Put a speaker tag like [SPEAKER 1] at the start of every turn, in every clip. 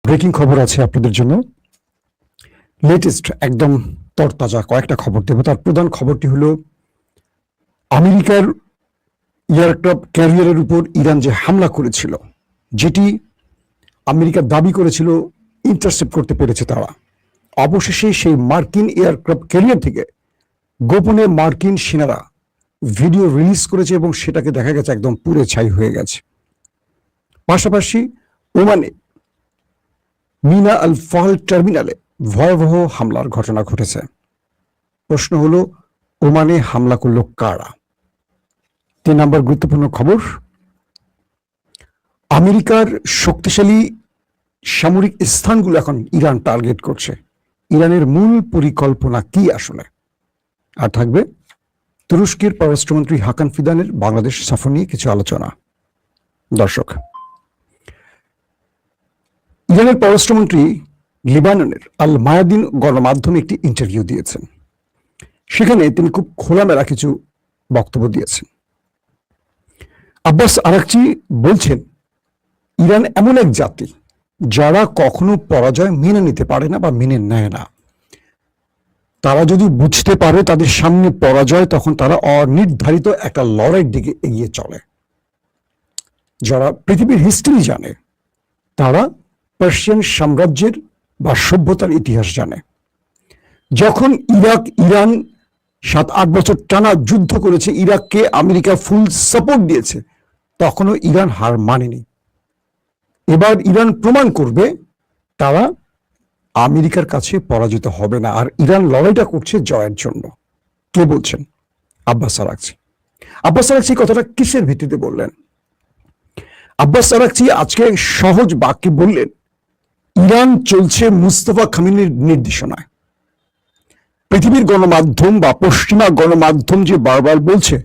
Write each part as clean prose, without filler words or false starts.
[SPEAKER 1] Breaking খবর আছে আপনাদের জন্য। লেটেস্ট একদম তরতাজা কয়েকটা খবর দেব। তার প্রধান খবরটি হলো আমেরিকার এয়ারক্রাফট ক্যারিয়ারের উপর ইরান যে হামলা করেছিল, যেটি আমেরিকা দাবি করেছিল ইন্টারসেপ্ট করতে পেরেছে তারা, অবশেষে সেই মার্কিন এয়ারক্রাফট ক্যারিয়ার থেকে গোপনে মার্কিন সেনারা ভিডিও রিলিজ করেছে এবং সেটাকে দেখা গেছে একদম পুড়ে ছাই হয়ে গেছে। পাশাপাশি ওমানে মিনা আল ফাল টার্মিনালে ভয়াবহ হামলার ঘটনা ঘটেছে। প্রশ্ন হলো, ওমানে হামলা করলো কারা? 3 নম্বর গুরুত্বপূর্ণ খবর, আমেরিকার শক্তিশালী সামরিক স্থানগুলো এখন ইরান টার্গেট করছে। ইরানের মূল পরিকল্পনা কি আসলে? আর থাকবে তুরস্কের পররাষ্ট্রমন্ত্রী হাকান ফিদানের বাংলাদেশ সফর নিয়ে কিছু আলোচনা। দর্শক, ইরানের পররাষ্ট্রমন্ত্রী লেবাননের আল মায়াদিন গণমাধ্যমে একটি ইন্টারভিউ দিয়েছেন। সেখানে তিনি খুব খোলামেলা কিছু বক্তব্য দিয়েছেন। আব্বাস আরাকচি বলছেন, ইরান এমন এক জাতি যারা কখনো পরাজয় মেনে নিতে পারে না বা মেনে নেয় না। তারা যদি বুঝতে পারে তাদের সামনে পরাজয়, তখন তারা অনির্ধারিত একটা লড়াইয়ের দিকে এগিয়ে চলে। যারা পৃথিবীর হিস্ট্রি জানে, তারা পার্সিয়ান সাম্রাজ্যের বা সভ্যতার ইতিহাস জানে। যখন ইরান 7-8 বছর টানা যুদ্ধ করেছে, ইরাককে আমেরিকা ফুল সাপোর্ট দিয়েছে, তখনও ইরান হার মানেনি। এবার ইরান প্রমাণ করবে তারা আমেরিকার কাছে পরাজিত হবে না, আর ইরান লড়াইটা করছে জয়ের জন্য। কে বলছেন? Abbas Araghchi. আব্বাস আরাকচি কথাটা কিসের ভিত্তিতে বললেন? আব্বাস আরাকচি আজকে সহজ বাক্যে বললেন, ইরান চলছে মুস্তফা খামেনির নির্দেশনায়। পৃথিবীর গণমাধ্যম বা পশ্চিমা গণমাধ্যম যে বারবার বলছে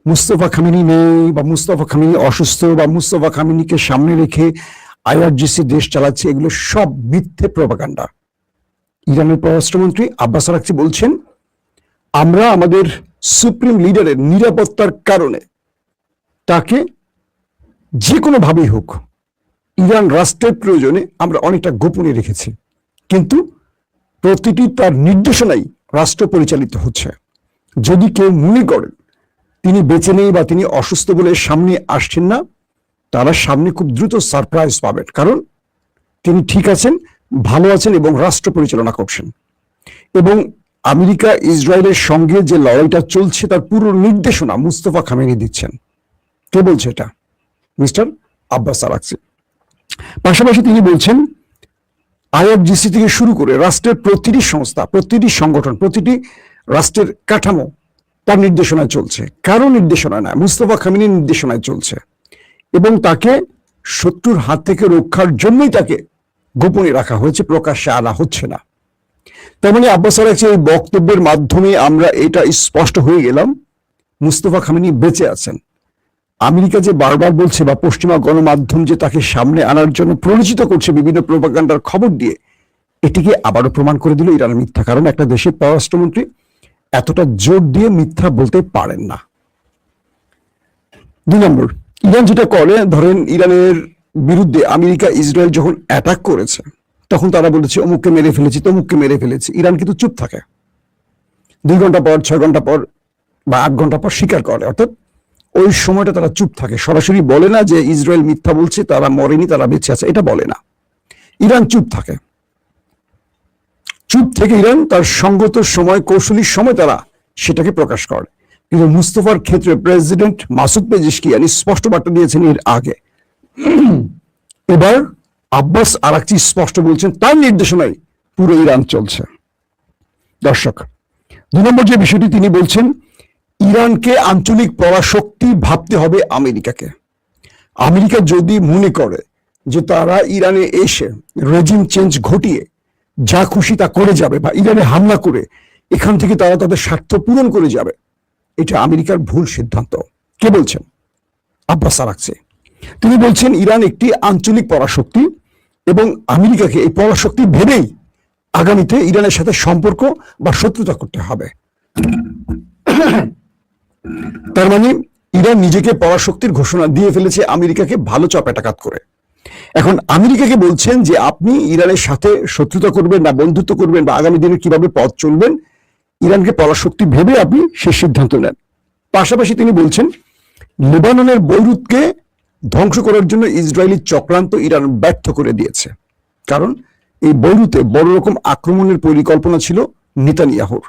[SPEAKER 1] মুস্তফা খামেনি নেই, বা মুস্তফা খামেনি অসুস্থ, বা মুস্তফা খামেনিকে সামনে রেখে আইআরজিসি দেশ চালাচ্ছে, এগুলো সব মিথ্যে প্রপাগান্ডা। ইরানের পররাষ্ট্রমন্ত্রী আব্বাস আরাকচি বলছেন, আমরা আমাদের সুপ্রিম লিডারের নিরাপত্তার কারণে তাকে যে কোনো ভাবেই হোক ইরান রাষ্ট্রের প্রয়োজনে আমরা অনেকটা গোপনে রেখেছি, কিন্তু প্রতিটি তার নির্দেশনাই রাষ্ট্র পরিচালিত হচ্ছে। যদি কেউ মনে করেন তিনি বেঁচে নেই বা তিনি অসুস্থ বলে সামনে আসছেন না, তারা সামনে খুব দ্রুত সারপ্রাইজ পাবেন, কারণ তিনি ঠিক আছেন, ভালো আছেন এবং রাষ্ট্র পরিচালনা করছেন। এবং আমেরিকা ইসরায়েলের সঙ্গে যে লড়াইটা চলছে তার পুরো নির্দেশনা মুস্তফা খামেনি দিচ্ছেন। কে বলছে এটা? Mister Abbas Araghchi. পাশাপাশি তিনি বলছেন, আইআরজিসি থেকে শুরু করে রাষ্ট্রের প্রতিটি সংস্থা, প্রতিটি সংগঠন, প্রতিটি রাষ্ট্রের কাঠামো তার নির্দেশনায় চলছে, কারো নির্দেশনায় না, মুস্তফা খামেনির নির্দেশনায় চলছে। এবং তাকে শত্রুর হাত থেকে রক্ষার জন্যই তাকে গোপনে রাখা হয়েছে, প্রকাশ্যে আনা হচ্ছে না। তার মানে আব্বাস আরাকচি এই বক্তব্যের মাধ্যমে আমরা এটা স্পষ্ট হয়ে গেলাম, মুস্তফা খামেনি বেঁচে আছেন। আমেরিকা যে বারবার বলছে বা পশ্চিমা গণমাধ্যম যে তাকে সামনে আনার জন্য প্ররোচিত করছে বিভিন্ন প্রোপাগান্ডার খবর দিয়ে, এটিকে আবারও প্রমাণ করে দিল ইরান মিথ্যা। কারণ একটা দেশের পররাষ্ট্রমন্ত্রী এতটা জোর দিয়ে মিথ্যা বলতে পারেন না। 2 নম্বর, ইরান যেটা করে, ধরেন ইরানের বিরুদ্ধে আমেরিকা ইসরায়েল যখন অ্যাটাক করেছে, তখন তারা বলেছে অমুককে মেরে ফেলেছি, তমুককে মেরে ফেলেছি। ইরান কিন্তু চুপ থাকে, 2 ঘন্টা পর, 6 ঘন্টা পর বা 8 ঘন্টা পর স্বীকার করে। অর্থাৎ ওই সময়টা তারা চুপ থাকে, সরাসরি বলে না যে ইসরায়েল মিথ্যা বলছে, তারা মরেনি, তারা বেঁচে আছে, এটা বলে না। ইরান চুপ থাকে। চুপ থেকে ইরান তার সঙ্গত সময়, কৌশলী সময় তারা সেটাকে প্রকাশ করে। কিন্তু মুস্তফার ক্ষেত্রে প্রেসিডেন্ট মাসুদ পেজিশকিয়ান স্পষ্ট বার্তা দিয়েছেন এর আগে। এবার আব্বাস আরাকচি স্পষ্ট বলছেন তার নির্দেশনায় পুরো ইরান চলছে। দর্শক, 2 নম্বর যে বিষয়টি তিনি বলছেন, ইরানকে আঞ্চলিক পরাশক্তি ভাবতে হবে আমেরিকাকে। আমেরিকা যদি মনে করে যে তারা ইরানে এসে রেজিম চেঞ্জ ঘটিয়ে যা খুশি তা করে যাবে, বা ইরানে হামলা করে এখান থেকে তারা তাদের স্বার্থ পূরণ করে যাবে, এটা আমেরিকার ভুল সিদ্ধান্ত। কে বলছেন? Abbas Araghchi. তিনি বলছেন ইরান একটি আঞ্চলিক পরাশক্তি এবং আমেরিকাকে এই পরাশক্তি ভেবেই আগামীতে ইরানের সাথে সম্পর্ক বা শত্রুতা করতে হবে। তার মানে ইরান নিজেকে পরাশক্তির ঘোষণা দিয়ে ফেলেছে আমেরিকাকে ভালো চাপাটাঘাত করে। এখন আমেরিকাকে বলছেন যে আপনি ইরানের সাথে শত্রুতা করবেন না বন্ধুত্ব করবেন বা আগামী দিনে কিভাবে পথ চলবেন, ইরানকে পরাশক্তি ভেবে আপনি সে সিদ্ধান্ত নেন। পাশাপাশি তিনি বলছেন লেবাননের বৈরুতকে ধ্বংস করার জন্য ইসরায়েলি চক্রান্ত ইরান ব্যর্থ করে দিয়েছে, কারণ এই বৈরুতে বড় রকম আক্রমণের পরিকল্পনা ছিল নেতানিয়াহুর।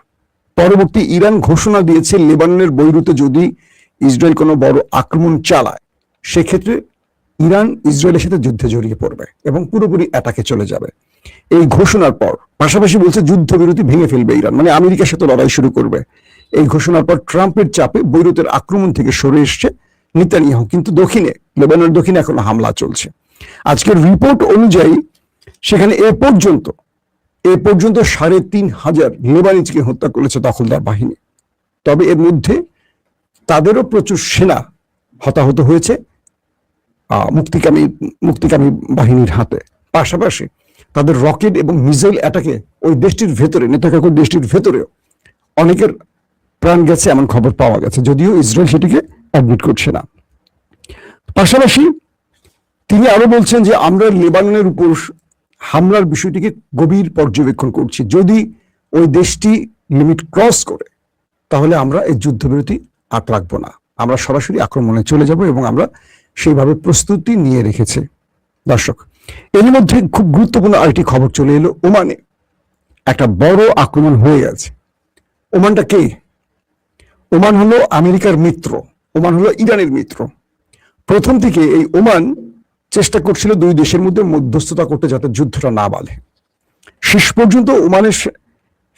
[SPEAKER 1] পরবর্তী ইরান ঘোষণা দিয়েছে লেবাননের বৈরুতে যদি ইসরায়েল কোনো বড় আক্রমণ চালায় সেক্ষেত্রে ইরান ইসরায়েলের সাথে যুদ্ধে জড়িয়ে পড়বে এবং পুরোপুরি অ্যাটাকে চলে যাবে। এই ঘোষণার পর পাশাপাশি বলছে যুদ্ধবিরতি ভেঙে ফেলবে ইরান, মানে আমেরিকার সাথে লড়াই শুরু করবে। এই ঘোষণার পর ট্রাম্পের চাপে বৈরুতের আক্রমণ থেকে সরে এসছে নেতানিয়াহু, কিন্তু দক্ষিণে লেবাননের দক্ষিণে এখনো হামলা চলছে। আজকের রিপোর্ট অনুযায়ী সেখানে এ পর্যন্ত 3,500 লেবানিজকে হত্যা করেছে দখলদার বাহিনী। তবে এর মধ্যে তাদেরও প্রচুর সেনা হতাহত হয়েছে মুক্তিকামী বাহিনীর হাতে। পাশাপাশি তাদের রকেট এবং মিসাইল অ্যাটাকে ওই দেশটির ভেতরে, নেতাকাকুর দেশটির ভেতরেও অনেকের প্রাণ গেছে এমন খবর পাওয়া গেছে, যদিও ইসরায়েল সেটিকে অ্যাডমিট করছে না। পাশাপাশি তিনি আরো বলছেন যে আমরা লেবাননের উপর হামলার বিষয়টিকে গভীর পর্যবেক্ষণ করছি, যদি ওই দেশটি লিমিট ক্রস করে তাহলে আমরা এই যুদ্ধবিরতি আর রাখবো না, আমরা সরাসরি আক্রমণে চলে যাব এবং আমরা সেইভাবে প্রস্তুতি নিয়ে রেখেছে। দর্শক, এর মধ্যে খুব গুরুত্বপূর্ণ আরেকটি খবর চলে এলো, ওমানে একটা বড় আক্রমণ হয়ে গেছে। ওমানটা কে? ওমান হলো আমেরিকার মিত্র, ওমান হলো ইরানের মিত্র। প্রথম থেকে এই ওমান চেষ্টা করছিল দুই দেশের মধ্যে মধ্যস্থতা করতে যাতে যুদ্ধটা না বাড়ে। শেষ পর্যন্ত ওমানের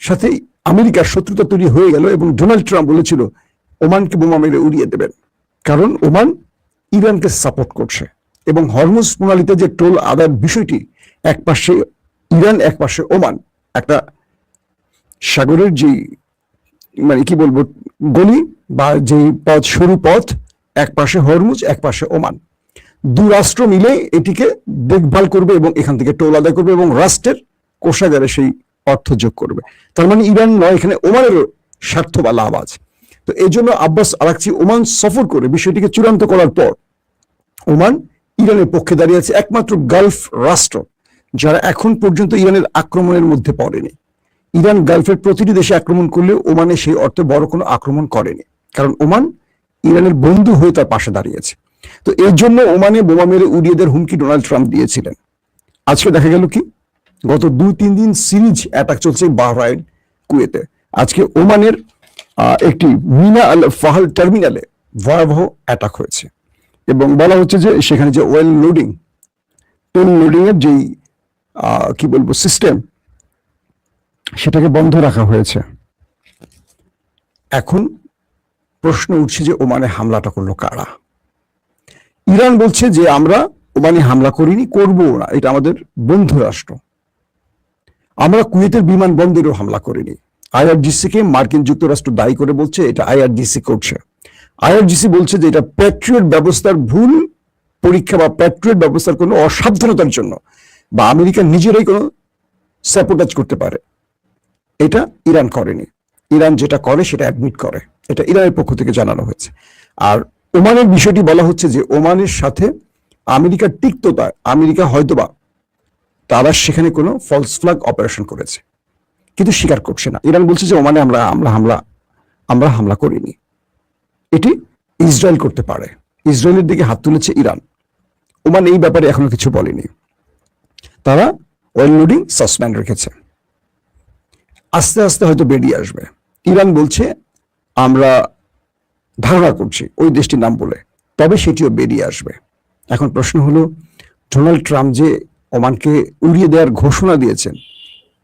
[SPEAKER 1] সাথে আমেরিকার শত্রুতা তৈরি হয়ে গেল এবং ডোনাল্ড ট্রাম্প বলেছিল ওমানকে বোমা মেরে উড়িয়ে দেবেন, কারণ ওমান ইরানকে সাপোর্ট করছে। এবং হরমুজ প্রণালীতে যে টোল আদায়ের বিষয়টি, এক পাশে ইরান এক পাশে ওমান, একটা সাগরের যে মানে কি বলবো গলি বা যে পথ, সরু পথ, এক পাশে হরমুজ এক পাশে ওমান, দু রাষ্ট্র মিলে এটিকে দেখভাল করবে এবং এখান থেকে টোল আদায় করবে এবং রাষ্ট্রের কোষাগারে সেই অর্থ যোগ করবে। তার মানে ইরান নয়, এখানে ওমানেরও স্বার্থ বা লাভ আছে। তো এই জন্য আব্বাস আরাকচি ওমান সফর করে বিষয়টিকে চূড়ান্ত করার পর ওমান ইরানের পক্ষে দাঁড়িয়ে আছে, একমাত্র গালফ রাষ্ট্র যারা এখন পর্যন্ত ইরানের আক্রমণের মধ্যে পড়েনি। ইরান গালফের প্রতিটি দেশে আক্রমণ করলে ওমানে সেই অর্থে বড় কোনো আক্রমণ করেনি, কারণ ওমান ইরানের বন্ধু হয়ে তার পাশে দাঁড়িয়েছে। তো এর জন্য ওমানে বোমা মেরে উড়িয়ে দেওয়ার হুমকি ডোনাল্ড ট্রাম্প দিয়েছিলেন। আজকে দেখা গেল কি, গত 2-3 দিন সিরিজ অ্যাটাক চলছে বাহরাইন, কুয়েতে। আজকে ওমানের একটি মিনা আল ফাহাল টার্মিনালে ভয়াবহ অ্যাটাক হয়েছে এবং বলা হচ্ছে যে সেখানে যে ওয়েল লোডিং এর যেই কি বলবো সিস্টেম, সেটাকে বন্ধ রাখা হয়েছে। এখন প্রশ্ন উঠছে যে ওমানে হামলাটা করলো কারা? ইরান বলছে যে আমরা ওমানে হামলা করিনি, করবো না, এটা আমাদের বন্ধু রাষ্ট্র। আমরা কুয়েতের বিমানবন্দরেও হামলা করিনি। আইআরজিসি কে মার্কিন যুক্তরাষ্ট্র দায়ী করে বলছে এটা আইআরজিসি করছে। আইআরজিসি বলছে যে এটা প্যাট্রিয়ট ব্যবস্থার ভুল পরীক্ষা বা প্যাট্রিয়ট ব্যবস্থার কোনো অসাবধানতার জন্য, বা আমেরিকা নিজেরাই কোনো স্যাবোটাজ করতে পারে। এটা ইরান করেনি। ইরান যেটা করে সেটা অ্যাডমিট করে, এটা ইরানের পক্ষ থেকে জানানো হয়েছে। আর ওমানের বিষয়টি বলা হচ্ছে যে ওমানের সাথে আমেরিকার তিক্ততা, আমেরিকা হয়তোবা তারা সেখানে কোনো ফলস ফ্ল্যাগ অপারেশন করেছে, কিন্তু স্বীকার করছে না। ইরান বলছে যে ওমানে আমরা হামলা করিনি, এটি ইসরায়েল করতে পারে। ইসরায়েলের দিকে হাত তুলেছে ইরান। ওমান এই ব্যাপারে এখনো কিছু বলেনি, তারা ওয়েল লোডিং সাসপেন্ড রেখেছে। আস্তে আস্তে হয়তো বেরিয়ে আসবে। ইরান বলছে আমরা ধারণা করছি ওই দেশটির নাম বলে, তবে সেটিও বেরিয়ে আসবে। এখন প্রশ্ন হলো, ডোনাল্ড ট্রাম্প যে ওমানকে উড়িয়ে দেওয়ার ঘোষণা দিয়েছেন,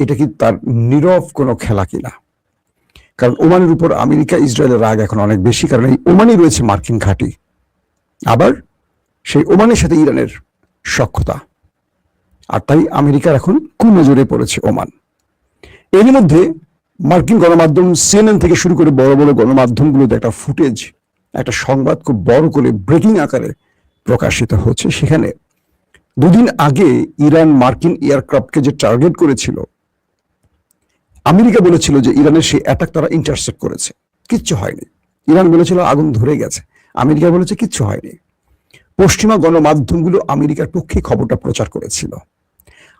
[SPEAKER 1] এটা কি তার নীরব কোনো খেলা কিনা? কারণ ওমানের উপর আমেরিকা ইসরায়েলের রাগ এখন অনেক বেশি, কারণ এই ওমানই রয়েছে মার্কিন ঘাঁটি, আবার সেই ওমানের সাথে ইরানের সখ্যতা, আর তাই আমেরিকার এখন কুনজরে পড়েছে ওমান। এর মধ্যে মার্কিন গণমাধ্যম সিএনএন থেকে শুরু করে বড় বড় গণমাধ্যমগুলোতে একটা ফুটেজ, একটা সংবাদ খুব বড় করে ব্রেকিং আকারে প্রকাশিত হচ্ছে। সেখানে দুদিন আগে ইরান মার্কিন এয়ারক্রাফটকে যে টার্গেট করেছিল, আমেরিকা বলেছিল যে ইরানের সেই অ্যাটাক তারা ইন্টারসেপ্ট করেছে, কিচ্ছু হয়নি। ইরান বলেছিল আগুন ধরে গেছে, আমেরিকা বলেছে কিচ্ছু হয়নি। পশ্চিমা গণমাধ্যমগুলো আমেরিকার পক্ষে খবরটা প্রচার করেছিল।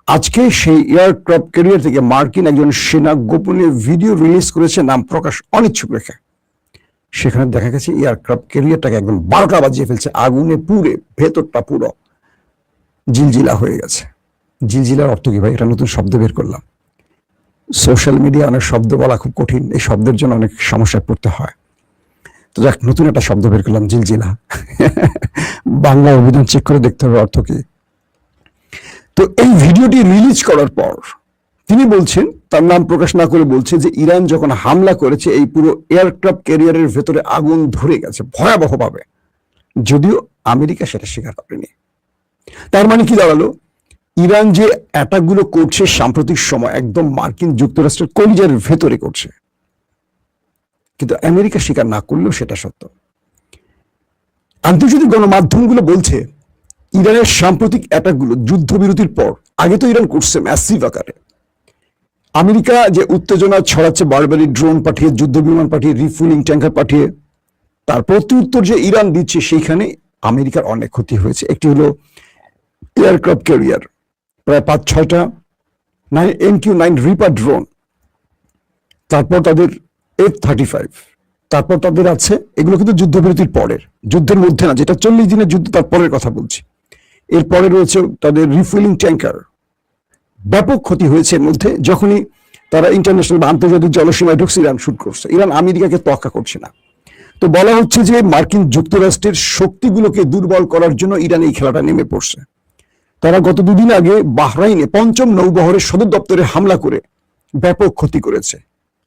[SPEAKER 1] আজকে সেই এয়ারক্রাফট ক্যারিয়ার থেকে মার্কিন একজন সেনা গোপনে ভিডিও রিলিজ করেছে, নাম প্রকাশ অনিচ্ছুক রেখে। সেখানে দেখা গেছে এয়ারক্রাফট ক্যারিয়ারটাকে একদম 12টা বাজিয়ে ফেলছে, আগুনে পুড়ে ভেতরটা পুরো জিলজিলা হয়ে গেছে। জিলজিলার অর্থ কি ভাই? এটা নতুন শব্দ বের করলাম। সোশ্যাল মিডিয়া অনেক শব্দ বলা খুব কঠিন, এই শব্দের জন্য অনেক সমস্যায় পড়তে হয়। তো যাক, নতুন একটা শব্দ বের করলাম, জিলজিলা। বাংলা অভিধান চেক করে দেখতে হবে অর্থ কি। তো এই ভিডিওটি রিলিজ করার পর তিনি বলছেন, তার নাম প্রকাশ না করে বলছে যে ইরান যখন হামলা করেছে এই পুরো এয়ারক্রাফট ক্যারিয়ারের ভেতরে আগুন ধরে গেছে ভয়াবহভাবে, যদিও আমেরিকা সেটা স্বীকার করেনি। তার মানে কি দাঁড়ালো? ইরান যে অ্যাটাকগুলো করছে সাম্প্রতিক সময় একদম মার্কিন যুক্তরাষ্ট্রের কলিজার ভেতরে করছে, কিন্তু আমেরিকা স্বীকার না করলেও সেটা সত্য। আন্তর্জাতিক গণমাধ্যমগুলো বলছে ইরানের সাম্প্রতিক অ্যাটাকগুলো যুদ্ধবিরতির পর, আগে তো ইরান করছে ম্যাসিভ আকারে। আমেরিকা যে উত্তেজনা ছড়াচ্ছে বারবারই ড্রোন পাঠিয়ে, যুদ্ধ বিমান পাঠিয়ে, রিফুয়েলিং ট্যাঙ্কার পাঠিয়ে, তার প্রত্যুত্তর যে ইরান দিচ্ছে সেইখানে আমেরিকার অনেক ক্ষতি হয়েছে। একটি হলো এয়ারক্রাফট ক্যারিয়ার, প্রায় 5-6টা MQ-9 রিপার ড্রোন, তারপর তাদের F-35, তারপর তাদের আছে, এগুলো কিন্তু যুদ্ধবিরতির পরের, যুদ্ধের মধ্যে না, যেটা 40 দিনের যুদ্ধ তার পরের কথা বলছি। এরপরে রয়েছে তাদের রিফুয়েলিং ট্যাঙ্কার। ব্যাপক ক্ষতি হয়েছে এর মধ্যে। যখনই তারা ইন্টারন্যাশনাল বা আন্তর্জাতিক জলসীমায় ঢুকছে, ইরান শুট করছে। ইরান আমেরিকাকে তোয়াক্কা করছে না। তো বলা হচ্ছে যে মার্কিন যুক্তরাষ্ট্রের শক্তিগুলোকে দুর্বল করার জন্য ইরান এই খেলাটা নেমে পড়ছে। তারা গত 2 দিন আগে বাহরাইনে 5ম নৌবহরের সদর দপ্তরে হামলা করে ব্যাপক ক্ষতি করেছে।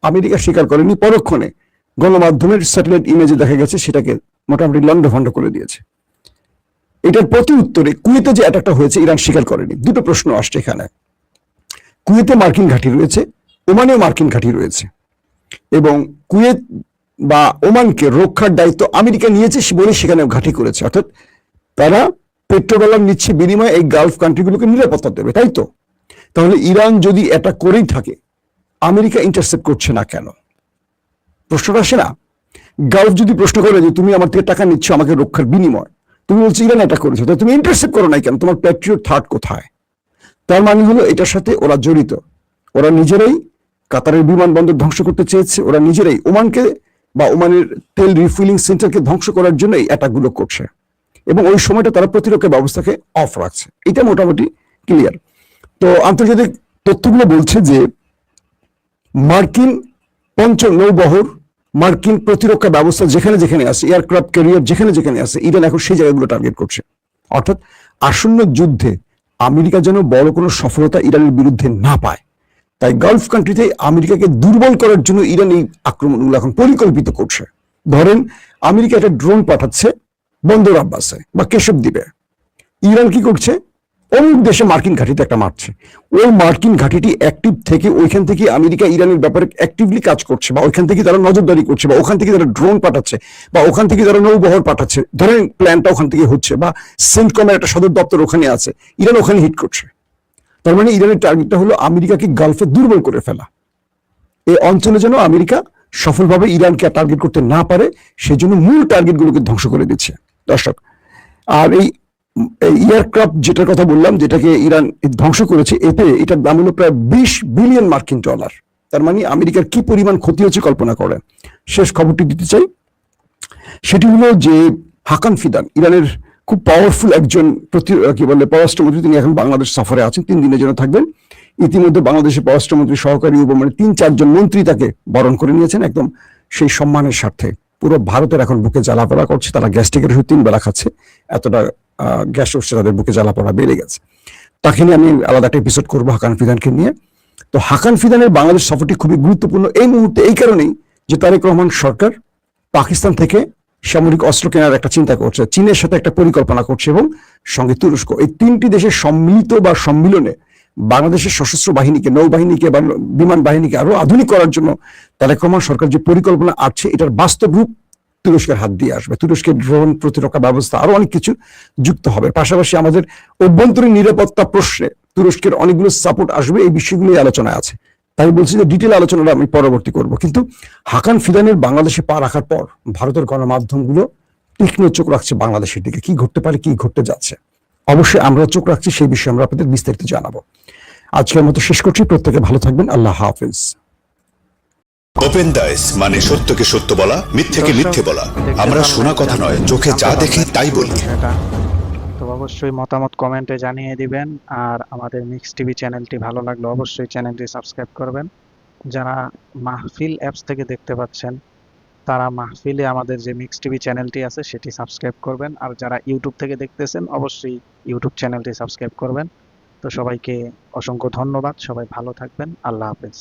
[SPEAKER 1] আমেরিকা স্বীকার করেনি, পরক্ষণে গণমাধ্যমের স্যাটেলাইট ইমেজে দেখা গেছে সেটাকে মোটামুটি লন্ডভন্ড করে দিয়েছে। এটার প্রতি উত্তরে কুয়েতে যে অ্যাটাকটা হয়েছে ইরান স্বীকার করেনি। দুটো প্রশ্ন আসছে এখানে। কুয়েতে মার্কিন ঘাঁটি রয়েছে, ওমানেও মার্কিন ঘাঁটি রয়েছে, এবং কুয়েত বা ওমানকে রক্ষার দায়িত্ব আমেরিকা নিয়েছে বলে সেখানে ঘাঁটি করেছে। অর্থাৎ তারা পেট্রোডলার নিচ্ছে বিনিময়ে এই গালফ কান্ট্রিগুলোকে নিরাপত্তা দেবে, তাই তো? তাহলে ইরান যদি অ্যাটাক করেই থাকে, আমেরিকা ইন্টারসেপ্ট করছে না কেন? প্রশ্নটা আসে না? গালফ যদি প্রশ্ন করে যে তুমি আমার থেকে টাকা নিচ্ছ আমাকে রক্ষার বিনিময়, তুমি বলছো ইরান অ্যাটাক করেছো, তাই তুমি ইন্টারসেপ্ট করো নাই কেন? তোমার প্যাট্রিয়ট থার্ড কোথায়? তার মানে হলো এটার সাথে ওরা জড়িত। ওরা নিজেরাই কাতারের বিমানবন্দর ধ্বংস করতে চেয়েছে, ওরা নিজেরাই ওমানকে বা ওমানের তেল রিফিলিং সেন্টারকে ধ্বংস করার জন্য এই অ্যাটাকগুলো করছে, এবং ওই সময়টা তারা প্রতিরক্ষা ব্যবস্থাকে অফ রাখছে। এটা মোটামুটি ক্লিয়ার। তো আন্তর্জাতিক তথ্যগুলো বলছে যে মার্কিন 5ম নৌবহর, মার্কিন প্রতিরক্ষা ব্যবস্থা যেখানে যেখানে আছে, এয়ারক্রাফট ক্যারিয়ার যেখানে যেখানে আছে, ইরান এখন সেই জায়গাগুলো টার্গেট করছে। অর্থাৎ আসন্ন যুদ্ধে আমেরিকা যেন বড় কোনো সফলতা ইরানের বিরুদ্ধে না পায়, তাই গালফ কান্ট্রিতে আমেরিকাকে দুর্বল করার জন্য ইরান এই আক্রমণগুলো এখন পরিকল্পিত করছে। ধরেন আমেরিকা একটা ড্রোন পাঠাচ্ছে বন্দর আব্বাসে বা কেশব দ্বীপে, ইরান কি করছে? অমুক দেশে মার্কিন ঘাঁটিতে একটা মারছে। ওই মার্কিন ঘাঁটিটি অ্যাক্টিভ থেকে ওইখান থেকে আমেরিকা ইরানের ব্যাপারে অ্যাক্টিভলি কাজ করছে, বা ওইখান থেকে তারা নজরদারি করছে, বা ওখান থেকে তারা ড্রোন পাঠাচ্ছে, বা ওখান থেকে তারা নৌবহর পাঠাচ্ছে। ধরেন প্ল্যানটা ওখান থেকে হচ্ছে, বা সেন্টকমের একটা সদর দপ্তর ওখানে আছে, ইরান ওখানে হিট করছে। তার মানে ইরানের টার্গেটটা হলো আমেরিকাকে গালফে দুর্বল করে ফেলা। এই অঞ্চলে যেন আমেরিকা সফলভাবে ইরানকে টার্গেট করতে না পারে, সেই জন্য মূল টার্গেটগুলোকে ধ্বংস করে দিচ্ছে। দর্শক, আর এই এয়ারক্রাফট যেটার কথা বললাম, যেটাকে ইরান ধ্বংস করেছে, এটার দাম হলো প্রায় 20 বিলিয়ন মার্কিন ডলার। তার মানে আমেরিকার কি পরিমাণ ক্ষতি হচ্ছে কল্পনা করেন। শেষ খবরটি দিতে চাই, সেটি হলো যে হাকান ফিদান, ইরানের খুব পাওয়ারফুল একজন পররাষ্ট্রমন্ত্রী, তিনি এখন বাংলাদেশ সফরে আছেন, 3 দিনের জন্য থাকবেন। ইতিমধ্যে বাংলাদেশের পররাষ্ট্রমন্ত্রী সহকারী উপমন্ত্রী 3-4 মন্ত্রী তাকে বরণ করে নিয়েছেন একদম সেই সম্মানের স্বার্থে। পুরো ভারতের এখন বুকে জ্বালাপোড়া করছে, তারা গ্যাস্ট্রিকের ওষুধ 3 বেলা খাচ্ছে, এতটা গ্যাস উঠছে তাদের বুকে, জ্বালাপোড়া বেড়ে গেছে। তাকে নিয়ে আমি আলাদা একটা এপিসোড করবো হাকান ফিদানকে নিয়ে। তো হাকান ফিদানের বাংলাদেশ সফরটি খুবই গুরুত্বপূর্ণ এই মুহূর্তে, এই কারণেই যে তারেক রহমান সরকার পাকিস্তান থেকে সামরিক অস্ত্র কেনার একটা চিন্তা করছে, চীনের সাথে একটা পরিকল্পনা করছে, এবং সঙ্গে তুরস্ক। এই 3টি দেশের সম্মিলিত বা সম্মিলনে বাংলাদেশের সশস্ত্র বাহিনীকে, নৌবাহিনীকে বা বিমান বাহিনীকে আরো আধুনিক করার জন্য তারেক রহমান সরকার যে পরিকল্পনা আছে, এটার বাস্তব রূপ তুরস্কের হাত দিয়ে আসবে। তুরস্কের ড্রোন প্রতিরক্ষা ব্যবস্থা আরো অনেক কিছু যুক্ত হবে। পাশাপাশি আমাদের অভ্যন্তরীণ নিরাপত্তা প্রশ্নে তুরস্কের অনেকগুলো সাপোর্ট আসবে, এই বিষয়গুলো আলোচনায় আছে। তাই বলছি যে ডিটেল আলোচনাটা আমি পরবর্তী করব। কিন্তু হাকান ফিদানের বাংলাদেশে পা রাখার পর ভারতের গণমাধ্যমগুলো তীক্ষ্ণ চোখ রাখছে বাংলাদেশের দিকে, কি ঘটতে পারে, কি ঘটতে যাচ্ছে। অবশ্যই আমরা চোখ রাখছি, সেই বিষয়ে আমরা আপনাদের বিস্তারিত জানাবো। আজকের মতো শেষ করছি, প্রত্যেকে ভালো থাকবেন, আল্লাহ হাফেজ।
[SPEAKER 2] ওপেন দাইস মানে সত্যকে সত্য বলা, মিথ্যেকে মিথ্যে বলা। আমরা শোনা কথা নয়, চোখে যা দেখি তাই বলি।
[SPEAKER 3] তো অবশ্যই মতামত কমেন্টে জানিয়ে দিবেন। আর আমাদের মিক্স টিভি চ্যানেলটি ভালো লাগলে অবশ্যই চ্যানেলটি সাবস্ক্রাইব করবেন। যারা মাহফিল অ্যাপস থেকে দেখতে পাচ্ছেন তারা মাহফিলে আমাদের যে মিক্স টিভি চ্যানেলটি আছে সেটি সাবস্ক্রাইব করবেন। আর যারা ইউটিউব থেকে দেখতেছেন অবশ্যই ইউটিউব চ্যানেলটি সাবস্ক্রাইব করবেন। তো সবাইকে অসংখ্য ধন্যবাদ, সবাই ভালো থাকবেন, আল্লাহ হাফেজ।